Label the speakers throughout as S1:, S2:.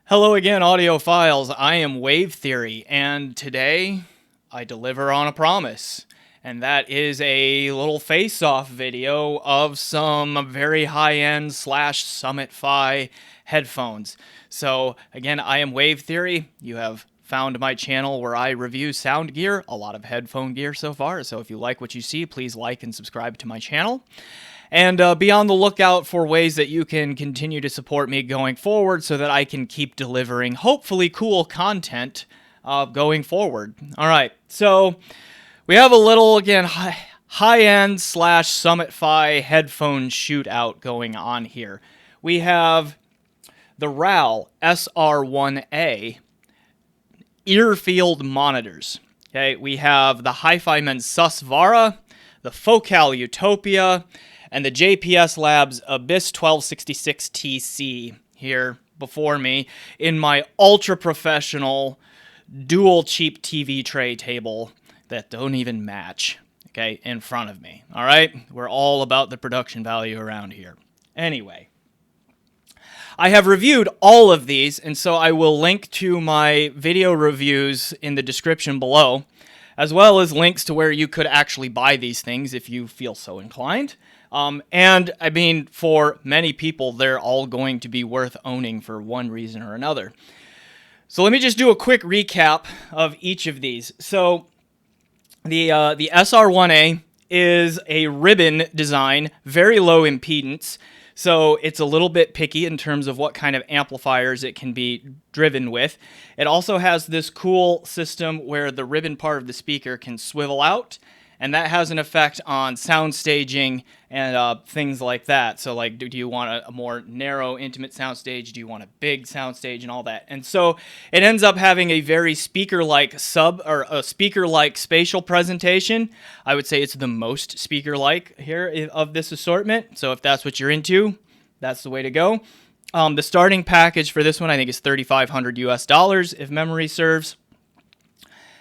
S1: Hello again, audiophiles. I am Wave Theory, and today I deliver on a promise. And that is a little face-off video of some very high-end Summit Phi headphones. So, again, I am Wave Theory. You have found my channel where I review sound gear, a lot of headphone gear so far. So if you like what you see, please like and subscribe to my channel. And be on the lookout for ways that you can continue to support me going forward so that I can keep delivering hopefully cool content going forward. All right, so we have a little, again, high-end Summit Phi headphone shootout going on here. We have the Raal SR1a ear-field monitors. Okay, we have the Hifiman Susvara, the Focal Utopia, and the JPS Labs Abyss 1266 TC here before me in my ultra-professional dual cheap TV tray table that don't even match, okay, in front of me, all right? We're all about the production value around here. Anyway, I have reviewed all of these, and so I will link to my video reviews in the description below, as well as links to where you could actually buy these things if you feel so inclined. And, I mean, for many people, they're all going to be worth owning for one reason or another. So let me just do a quick recap of each of these. So the SR1a is a ribbon design, very low impedance. So it's a little bit picky in terms of what kind of amplifiers it can be driven with. It also has this cool system where the ribbon part of the speaker can swivel out, and that has an effect on sound staging and things like that. So, like, do you want a more narrow, intimate sound stage? Do you want a big sound stage and all that? And so it ends up having a very speaker-like speaker-like spatial presentation. I would say it's the most speaker-like here of this assortment. So if that's what you're into, that's the way to go. The starting package for this one, I think, is $3,500 US if memory serves.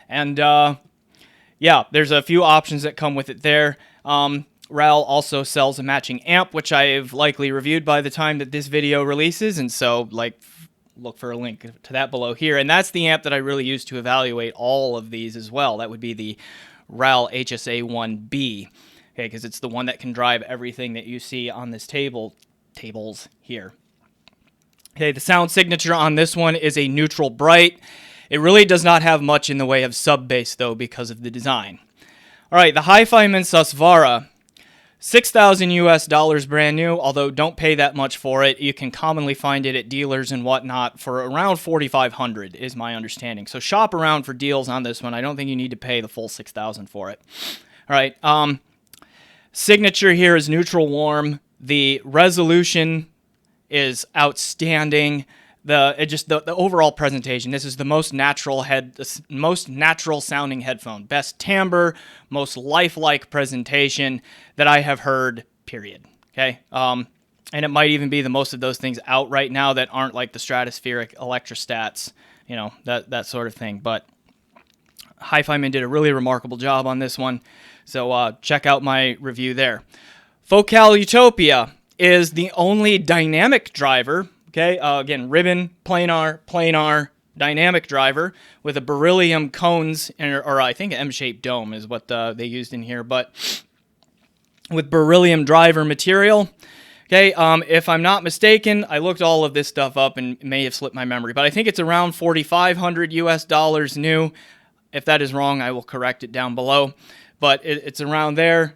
S1: And yeah, there's a few options that come with it there. Raal also sells a matching amp, which I've likely reviewed by the time that this video releases, and so, like, look for a link to that below here. And that's the amp that I really use to evaluate all of these as well. That would be the Raal HSA1B, okay, because it's the one that can drive everything that you see on this tables here. Okay, the sound signature on this one is a neutral bright. It really does not have much in the way of sub-bass, though, because of the design. All right, the Hifiman Susvara, $6,000 US brand new, although don't pay that much for it. You can commonly find it at dealers and whatnot for around $4,500 is my understanding. So shop around for deals on this one. I don't think you need to pay the full $6,000 for it. All right, signature here is neutral warm. The resolution is outstanding. The overall presentation. This is the most natural sounding headphone, best timbre, most lifelike presentation that I have heard. Period. Okay. And it might even be the most of those things out right now that aren't like the stratospheric electrostats, you know, that sort of thing. But Hifiman did a really remarkable job on this one. So check out my review there. Focal Utopia is the only dynamic driver. Okay, again, ribbon, planar, dynamic driver with a beryllium cones, or I think an M-shaped dome is what they used in here, but with beryllium driver material. Okay, if I'm not mistaken, I looked all of this stuff up and it may have slipped my memory, but I think it's around $4,500 US new. If that is wrong, I will correct it down below, but it's around there.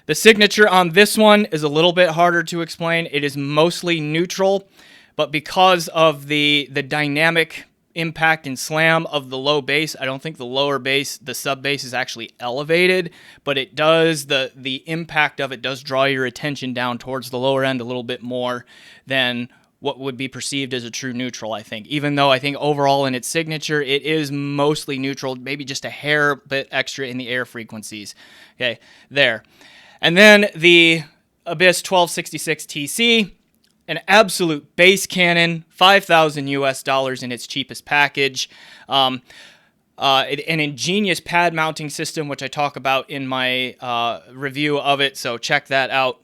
S1: The signature on this one is a little bit harder to explain. It is mostly neutral, but because of the dynamic impact and slam of the low bass, I don't think the lower bass, the sub bass is actually elevated, but it does, the impact of it does draw your attention down towards the lower end a little bit more than what would be perceived as a true neutral, I think. Even though I think overall in its signature, it is mostly neutral, maybe just a hair bit extra in the air frequencies. Okay, there. And then the Abyss 1266 TC, an absolute bass cannon, $5,000 US in its cheapest package. An ingenious pad mounting system, which I talk about in my review of it, so check that out.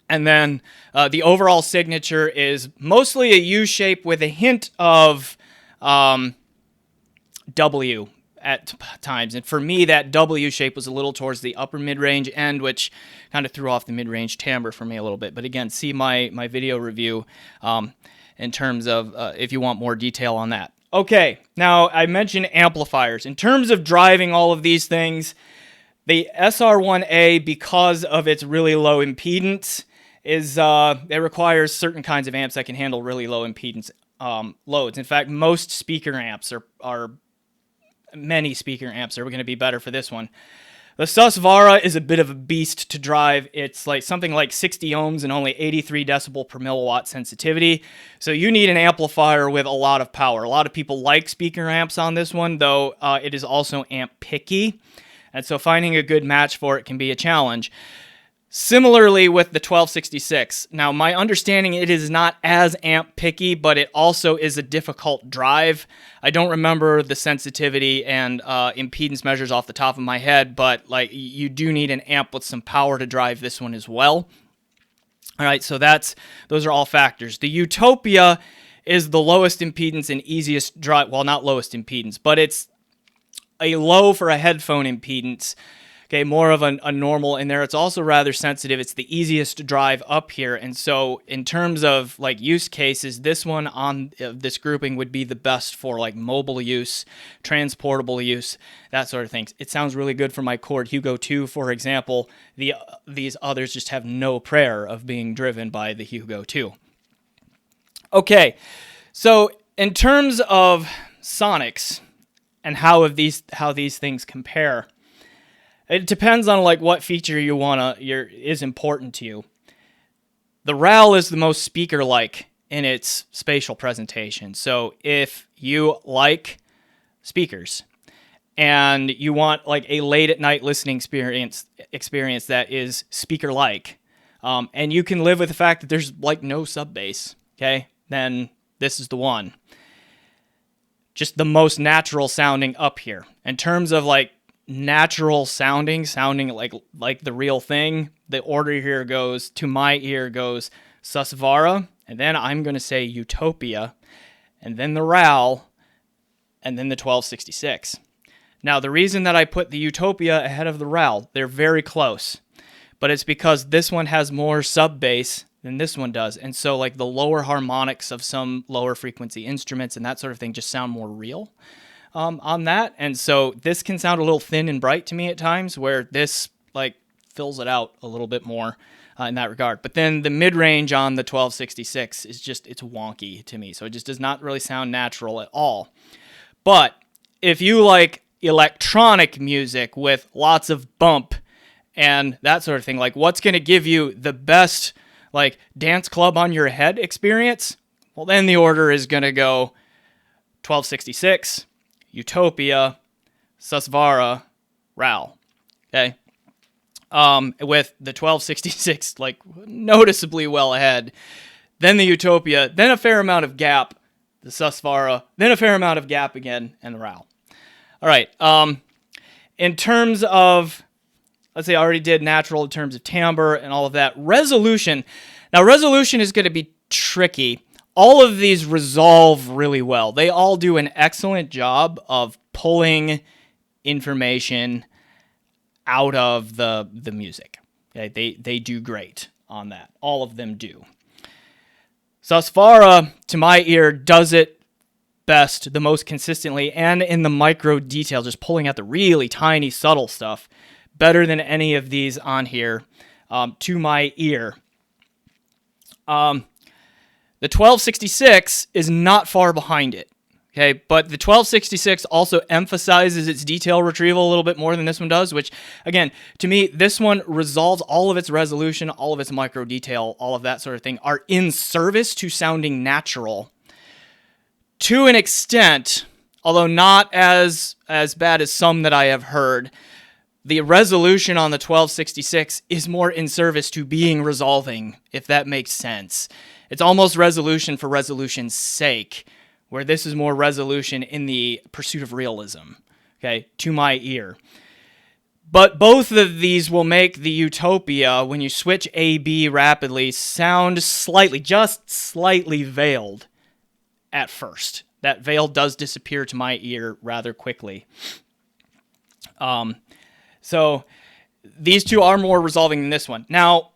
S1: And then the overall signature is mostly a U shape with a hint of W at times. And for me, that W shape was a little towards the upper mid-range end, which kind of threw off the mid-range timbre for me a little bit. But again, see my video review in terms of if you want more detail on that. Okay, now I mentioned amplifiers. In terms of driving all of these things, the SR1a, because of its really low impedance, it requires certain kinds of amps that can handle really low impedance loads. In fact, most speaker amps many speaker amps are going to be better for this one. The Susvara is a bit of a beast to drive. It's like something like 60 ohms and only 83 decibel per milliwatt sensitivity. So you need an amplifier with a lot of power. A lot of people like speaker amps on this one, though it is also amp picky. And so finding a good match for it can be a challenge. Similarly with the 1266. Now, my understanding, it is not as amp picky, but it also is a difficult drive. I don't remember the sensitivity and impedance measures off the top of my head, but like you do need an amp with some power to drive this one as well. All right, so those are all factors. The Utopia is the lowest impedance and easiest drive. Well, not lowest impedance, but it's a low for a headphone impedance. Okay, more of a normal in there. It's also rather sensitive. It's the easiest to drive up here. And so in terms of like use cases, this one on this grouping would be the best for like mobile use, transportable use, that sort of things. It sounds really good for my Cord Hugo 2, for example. These others just have no prayer of being driven by the Hugo 2. Okay, so in terms of sonics and how these things compare, it depends on like what feature is important to you. The Raal is the most speaker-like in its spatial presentation. So if you like speakers and you want like a late at night listening experience that is speaker-like, and you can live with the fact that there's like no sub bass, okay, then this is the one. Just the most natural sounding up here. In terms of like natural sounding like the real thing, the order here goes, to my ear goes Susvara, and then I'm going to say Utopia, and then the Raal, and then the 1266. Now, the reason that I put the Utopia ahead of the Raal, they're very close, but it's because this one has more sub bass than this one does, and so like the lower harmonics of some lower frequency instruments and that sort of thing just sound more real on that. And so this can sound a little thin and bright to me at times, where this like fills it out a little bit more in that regard. But then the mid-range on the 1266 is just, it's wonky to me. So it just does not really sound natural at all. But if you like electronic music with lots of bump and that sort of thing, like what's going to give you the best like dance club on your head experience, well, then the order is going to go 1266, Utopia, Susvara, Raal. Okay. With the 1266 like noticeably well ahead, then the Utopia, then a fair amount of gap, the Susvara, then a fair amount of gap again, and the Raal. All right. In terms of, let's say I already did natural in terms of timbre and all of that. Resolution. Now, resolution is going to be tricky. All of these resolve really well. They all do an excellent job of pulling information out of the music. Okay? They do great on that. All of them do. Susvara, to my ear, does it best, the most consistently, and in the micro detail, just pulling out the really tiny, subtle stuff, better than any of these on here, to my ear. The 1266 is not far behind it, okay? But the 1266 also emphasizes its detail retrieval a little bit more than this one does, which, again, to me, this one resolves all of its resolution, all of its micro detail, all of that sort of thing, are in service to sounding natural to an extent, although not as bad as some that I have heard. The resolution on the 1266 is more in service to being resolving, if that makes sense. It's almost resolution for resolution's sake, where this is more resolution in the pursuit of realism, okay, to my ear. But both of these will make the Utopia, when you switch A-B rapidly, sound slightly, just slightly veiled at first. That veil does disappear to my ear rather quickly. So these two are more resolving than this one. Now,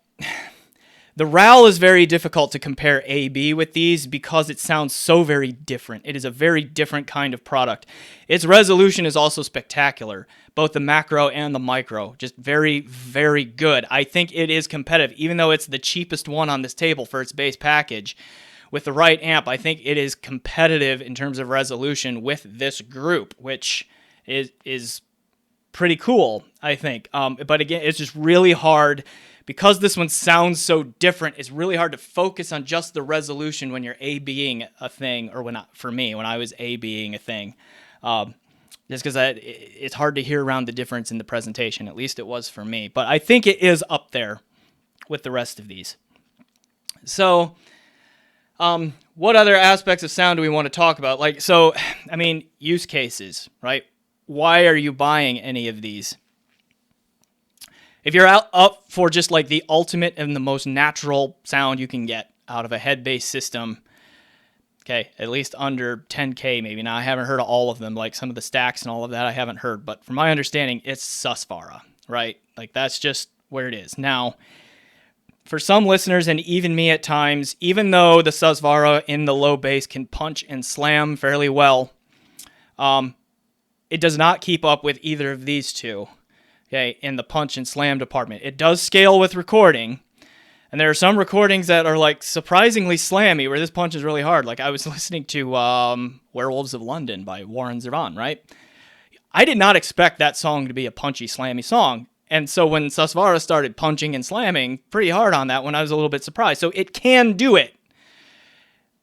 S1: the Raal is very difficult to compare A-B with these because it sounds so very different. It is a very different kind of product. Its resolution is also spectacular, both the macro and the micro. Just very, very good. I think it is competitive, even though it's the cheapest one on this table for its base package. With the right amp, I think it is competitive in terms of resolution with this group, which is pretty cool, I think. But again, it's just really hard. Because this one sounds so different, it's really hard to focus on just the resolution when you're A-Bing a thing, or when I was A-Bing a thing. Just because it's hard to hear around the difference in the presentation. At least it was for me. But I think it is up there with the rest of these. So, what other aspects of sound do we want to talk about? Use cases, right? Why are you buying any of these? If you're up for just like the ultimate and the most natural sound you can get out of a head-based system, okay, at least under 10K maybe. Now, I haven't heard of all of them, like some of the stacks and all of that I haven't heard, but from my understanding, it's Susvara, right? Like, that's just where it is. Now, for some listeners, and even me at times, even though the Susvara in the low bass can punch and slam fairly well, it does not keep up with either of these two. Okay, in the punch and slam department. It does scale with recording, and there are some recordings that are like surprisingly slammy where this punch is really hard. Like I was listening to Werewolves of London by Warren Zevon, right? I did not expect that song to be a punchy, slammy song. And so when Susvara started punching and slamming pretty hard on that one, I was a little bit surprised. So it can do it.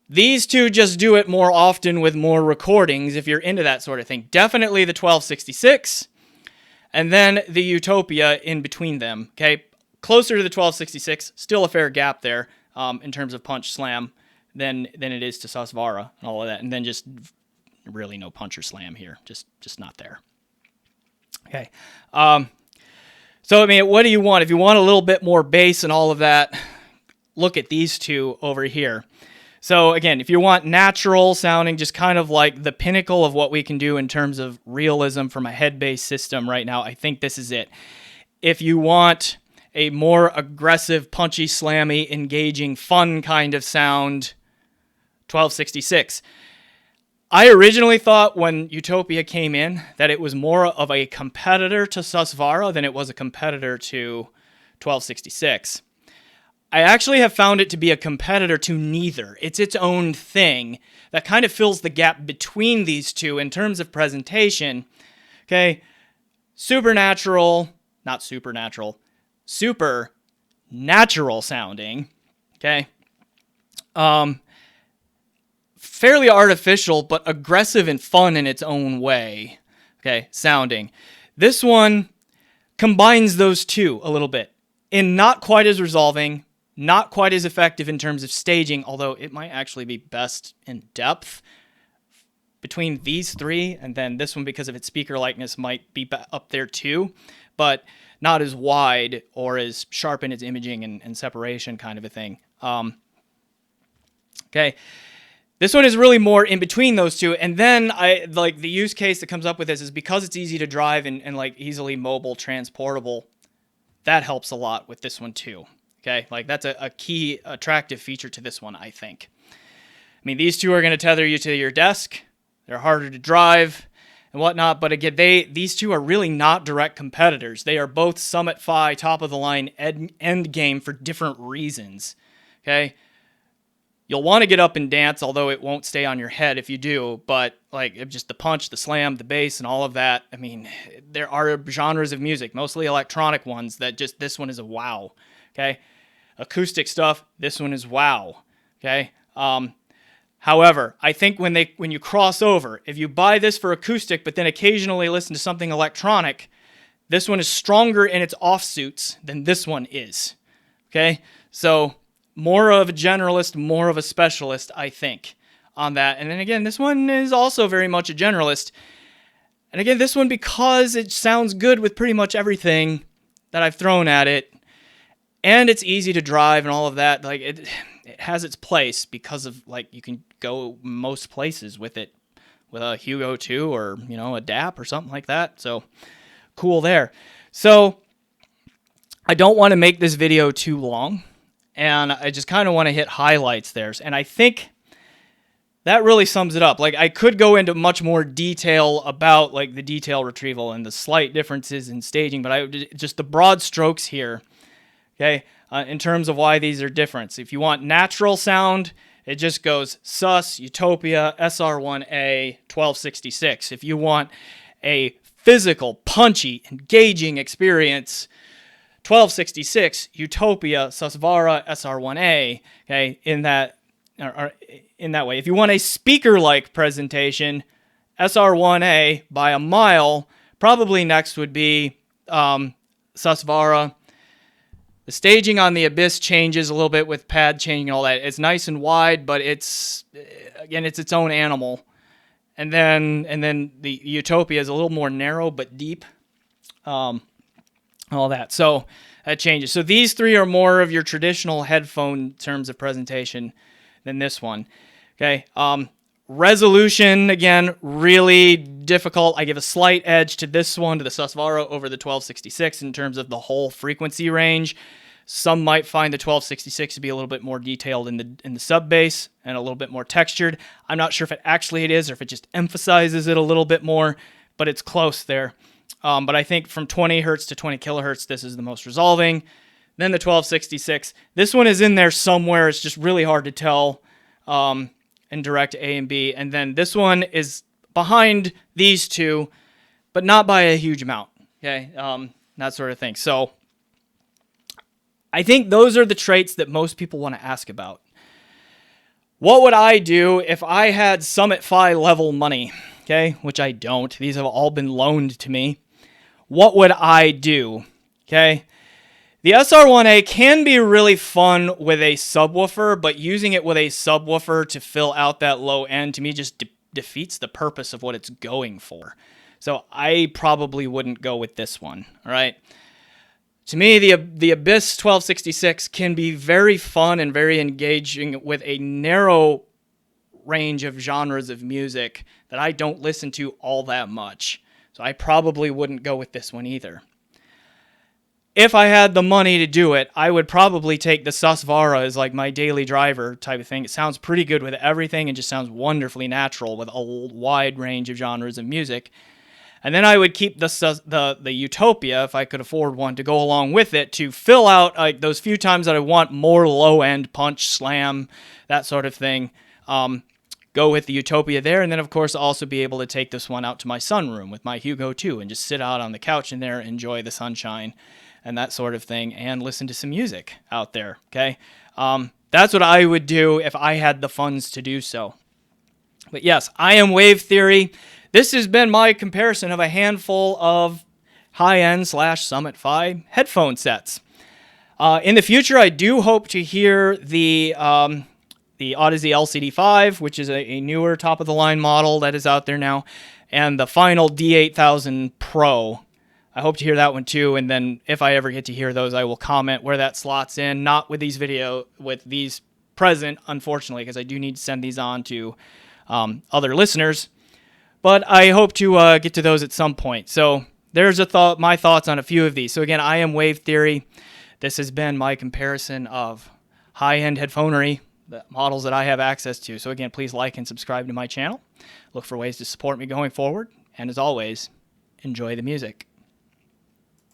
S1: These two just do it more often with more recordings if you're into that sort of thing. Definitely the 1266. And then the Utopia in between them, okay? Closer to the 1266, still a fair gap there in terms of punch slam than it is to Susvara and all of that. And then just really no punch or slam here, just not there. Okay. So, what do you want? If you want a little bit more bass and all of that, look at these two over here. So again, if you want natural sounding, just kind of like the pinnacle of what we can do in terms of realism from a head-based system right now, I think this is it. If you want a more aggressive, punchy, slammy, engaging, fun kind of sound, 1266. I originally thought when Utopia came in that it was more of a competitor to Susvara than it was a competitor to 1266. I actually have found it to be a competitor to neither. It's its own thing that kind of fills the gap between these two in terms of presentation. Okay, super natural sounding. Okay, fairly artificial, but aggressive and fun in its own way. Okay, sounding. This one combines those two a little bit in not quite as resolving, not quite as effective in terms of staging, although it might actually be best in depth between these three, and then this one, because of its speaker likeness, might be up there too, but not as wide or as sharp in its imaging and separation kind of a thing. Okay, this one is really more in between those two, and then I like the use case that comes up with this is because it's easy to drive and like easily mobile, transportable. That helps a lot with this one too. Okay, like that's a key attractive feature to this one, I think. These two are going to tether you to your desk. They're harder to drive and whatnot, but again, these two are really not direct competitors. They are both Summit Phi, top of the line end game for different reasons. Okay, you'll want to get up and dance, although it won't stay on your head if you do, but like just the punch, the slam, the bass, and all of that. There are genres of music, mostly electronic ones, that just this one is a wow. Okay, acoustic stuff, this one is wow. Okay, however, I think when you cross over, if you buy this for acoustic, but then occasionally listen to something electronic, this one is stronger in its offsuits than this one is. Okay, so more of a generalist, more of a specialist, I think, on that. And then again, this one is also very much a generalist. And again, this one, because it sounds good with pretty much everything that I've thrown at it, and it's easy to drive and all of that, like it has its place because of, like, you can go most places with it, with a Hugo 2 or, you know, a DAP or something like that. So cool there. So I don't want to make this video too long, and I just kind of want to hit highlights there. And I think that really sums it up. Like, I could go into much more detail about, like, the detail retrieval and the slight differences in staging, but just the broad strokes here, okay, in terms of why these are different. If you want natural sound, it just goes Sus, Utopia, SR1a, 1266. If you want a physical, punchy, engaging experience, 1266, Utopia, Susvara, SR1a, okay, in that way. If you want a speaker-like presentation, SR1a by a mile. Probably next would be Susvara. The staging on the Abyss changes a little bit with pad changing and all that. It's nice and wide, but it's its own animal. And then the Utopia is a little more narrow but deep. All that. So that changes. So these three are more of your traditional headphone terms of presentation than this one. Okay. Resolution, again, really difficult. I give a slight edge to this one, to the Susvara, over the 1266 in terms of the whole frequency range. Some might find the 1266 to be a little bit more detailed in the sub bass and a little bit more textured. I'm not sure if it is or if it just emphasizes it a little bit more, but it's close there. But I think from 20 hertz to 20 kilohertz, this is the most resolving. Then the 1266. This one is in there somewhere. It's just really hard to tell in direct A and B. And then this one is behind these two, but not by a huge amount. Okay, that sort of thing. So I think those are the traits that most people want to ask about. What would I do if I had Summit Phi level money? Okay, which I don't. These have all been loaned to me. What would I do? Okay, the SR1a can be really fun with a subwoofer, but using it with a subwoofer to fill out that low end, to me, just defeats the purpose of what it's going for. So I probably wouldn't go with this one, all right? To me, the Abyss 1266 can be very fun and very engaging with a narrow range of genres of music that I don't listen to all that much. So I probably wouldn't go with this one either. If I had the money to do it, I would probably take the Susvara as like my daily driver type of thing. It sounds pretty good with everything and just sounds wonderfully natural with a wide range of genres of music. And then I would keep the Utopia, if I could afford one, to go along with it to fill out like those few times that I want more low-end punch, slam, that sort of thing. Go with the Utopia there, and then of course also be able to take this one out to my sunroom with my Hugo 2 and just sit out on the couch in there, enjoy the sunshine and that sort of thing, and listen to some music out there, okay? That's what I would do if I had the funds to do so. But yes, I am Wave Theory. This has been my comparison of a handful of high-end / Summit Phi headphone sets. In the future, I do hope to hear the Odyssey LCD5, which is a newer top-of-the-line model that is out there now, and the final D8000 Pro. I hope to hear that one too, and then if I ever get to hear those, I will comment where that slots in. Not with these present, unfortunately, because I do need to send these on to other listeners. But I hope to get to those at some point. So there's my thoughts on a few of these. So again, I am Wave Theory. This has been my comparison of high-end headphonery, the models that I have access to. So again, please like and subscribe to my channel. Look for ways to support me going forward. And as always, enjoy the music.